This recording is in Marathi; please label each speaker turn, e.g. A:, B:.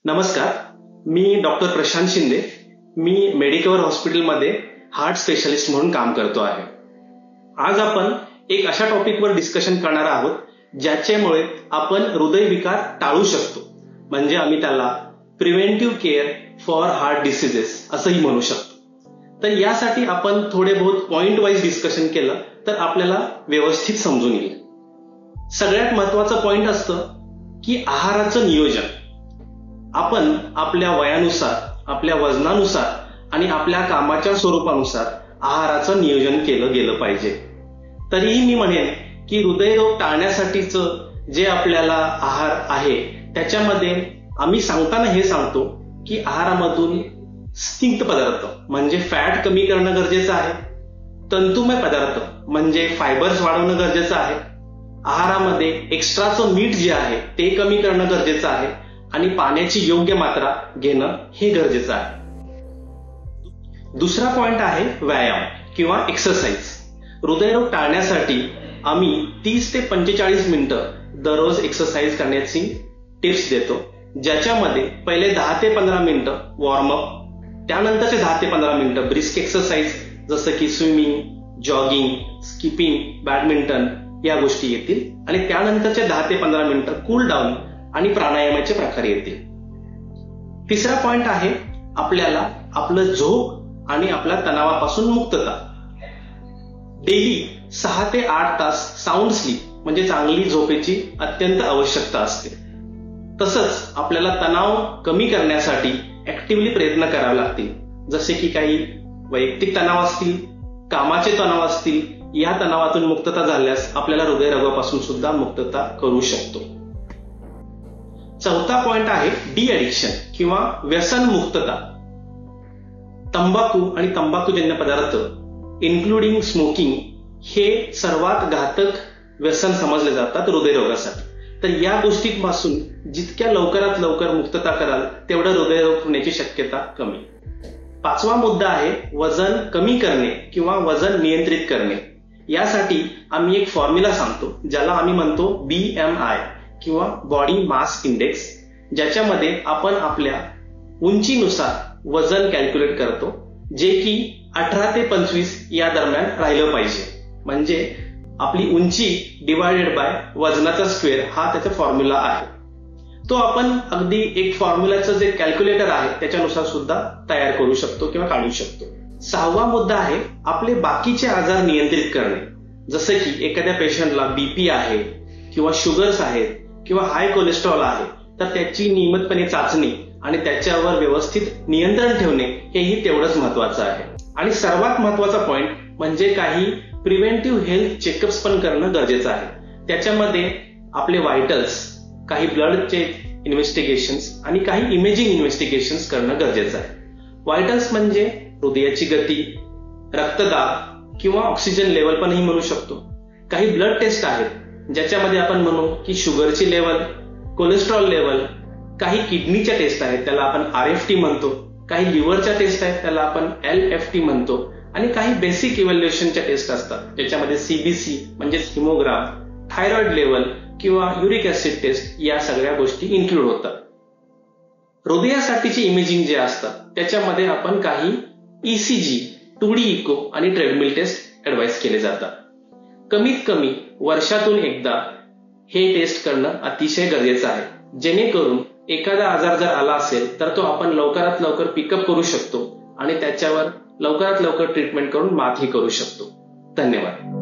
A: नमस्कार, मी डॉक्टर प्रशांत शिंदे. मी मेडिकवर हॉस्पिटलमध्ये हार्ट स्पेशलिस्ट म्हणून काम करतो आहे. आज आपण एक अशा टॉपिकवर डिस्कशन करणार आहोत ज्याच्यामुळे आपण हृदयविकार टाळू शकतो. म्हणजे आम्ही त्याला preventive care for heart diseases असंही म्हणू शकतो. तर यासाठी आपण थोडे बहुत पॉइंट वाईज डिस्कशन केलं तर आपल्याला व्यवस्थित समजून येईल. सगळ्यात महत्वाचं पॉइंट असतं की आहाराचं नियोजन. आपण आपल्या वयानुसार, आपल्या वजनानुसार आणि आपल्या कामाच्या स्वरूपानुसार आहाराचं नियोजन केलं गेलं पाहिजे. तरीही मी म्हणेन की हृदयरोग टाळण्यासाठीचं जे आपल्याला आहार आहे त्याच्यामध्ये आम्ही सांगताना हे सांगतो की आहारामधून स्निग्ध पदार्थ म्हणजे फॅट कमी करणं गरजेचं आहे. तंतुमय पदार्थ म्हणजे फायबर्स वाढवणं गरजेचं आहे. आहारामध्ये एक्स्ट्राचं मीठ जे आहे ते कमी करणं गरजेचं आहे आणि पाण्याची योग्य मात्रा घेणं हे गरजेचं आहे. दुसरा पॉइंट आहे व्यायाम किंवा एक्सरसाइज. हृदयरोग टाळण्यासाठी आम्ही 30 ते 45 मिनिटं दररोज एक्सरसाइज करण्याची टिप्स देतो, ज्याच्यामध्ये पहिले 10 ते 15 मिनिटं वॉर्मअप, त्यानंतरचे 10 ते 15 मिनिटं ब्रिस्क एक्सरसाइज जसं की स्विमिंग, जॉगिंग, स्किपिंग, बॅडमिंटन या गोष्टी येतील आणि त्यानंतरचे 10 ते 15 मिनिटं कूल डाऊन आणि प्राणायामाचे प्रकार येतील. तिसरा पॉइंट आहे आपल्याला आपलं झोप आणि आपल्या तणावापासून मुक्तता. डेली 6 ते 8 तास साऊंड स्लीप म्हणजे चांगली झोपेची अत्यंत आवश्यकता असते. तसंच आपल्याला तणाव कमी करण्यासाठी ऍक्टिव्हली प्रयत्न करावे लागतील, जसे की काही वैयक्तिक तणाव असतील, कामाचे तणाव असतील. या तणावातून मुक्तता झाल्यास आपल्याला हृदयरोगापासून सुद्धा मुक्तता करू शकतो. चौथा पॉइंट आहे डी ॲडिक्शन किंवा व्यसन मुक्तता. तंबाखू आणि तंबाखूजन्य पदार्थ इन्क्लुडिंग स्मोकिंग हे सर्वात घातक व्यसन समजले जातात हृदयरोगासाठी. तर या गोष्टींपासून जितक्या लवकरात लवकर मुक्तता कराल तेवढं हृदयरोग होण्याची शक्यता कमी. पाचवा मुद्दा आहे वजन कमी करणे किंवा वजन नियंत्रित करणे. यासाठी आम्ही एक फॉर्म्युला सांगतो ज्याला आम्ही म्हणतो BMI किंवा बॉडी मास इंडेक्स, ज्याच्यामध्ये आपण आपल्या उंचीनुसार वजन कॅल्क्युलेट करतो, जे की 18 ते 25 या दरम्यान राहिलं पाहिजे. म्हणजे आपली उंची डिवायडेड बाय वजनाचा स्क्वेअर हा त्याचा फॉर्म्युला आहे. तो आपण अगदी एक फॉर्म्युलाचं जे कॅल्क्युलेटर आहे त्याच्यानुसार सुद्धा तयार करू शकतो किंवा काढू शकतो. सहावा मुद्दा आहे आपले बाकीचे आजार नियंत्रित करणे. जसं की एखाद्या पेशंटला BP आहे किंवा शुगर्स आहेत किंवा हाय कोलेस्ट्रॉल आहे, तर त्याची नियमितपणे चाचणी आणि त्याच्यावर व्यवस्थित नियंत्रण ठेवणे हेही तेवढंच महत्वाचं आहे. आणि सर्वात महत्वाचा पॉइंट म्हणजे काही प्रिव्हेंटिव्ह हेल्थ चेकअप्स पण करणं गरजेचं आहे. त्याच्यामध्ये आपले व्हायटल्स, काही ब्लडचे इन्व्हेस्टिगेशन्स आणि काही इमेजिंग इन्व्हेस्टिगेशन्स करणं गरजेचं आहे. व्हायटल्स म्हणजे हृदयाची गती, रक्तदाब किंवा ऑक्सिजन लेवल पणही म्हणू शकतो. काही ब्लड टेस्ट आहेत ज्याच्यामध्ये आपण म्हणू की शुगरची लेवल, कोलेस्ट्रॉल लेवल. काही किडनीच्या टेस्ट आहेत त्याला आपण RFT म्हणतो. काही लिव्हरच्या टेस्ट आहेत त्याला आपण LFT म्हणतो. आणि काही बेसिक इव्हॅल्युएशनच्या टेस्ट असतात ज्याच्यामध्ये CBC म्हणजे हिमोग्राम, थायरॉइड लेवल किंवा युरिक ऍसिड टेस्ट या सगळ्या गोष्टी इन्क्लूड होतात. हृदयासाठीची इमेजिंग जे असतात त्याच्यामध्ये आपण काही ECG, 2D इको आणि ट्रेडमिल टेस्ट ऍडवाइस केले जातात. कमीत कमी वर्षातून एकदा हे टेस्ट करणं अतिशय गरजेचं आहे, जेणेकरून एखादा आजार जर आला असेल तर तो आपण लवकरात लवकर पिकअप करू शकतो आणि त्याच्यावर लवकरात लवकर ट्रीटमेंट करून मातही करू शकतो. धन्यवाद.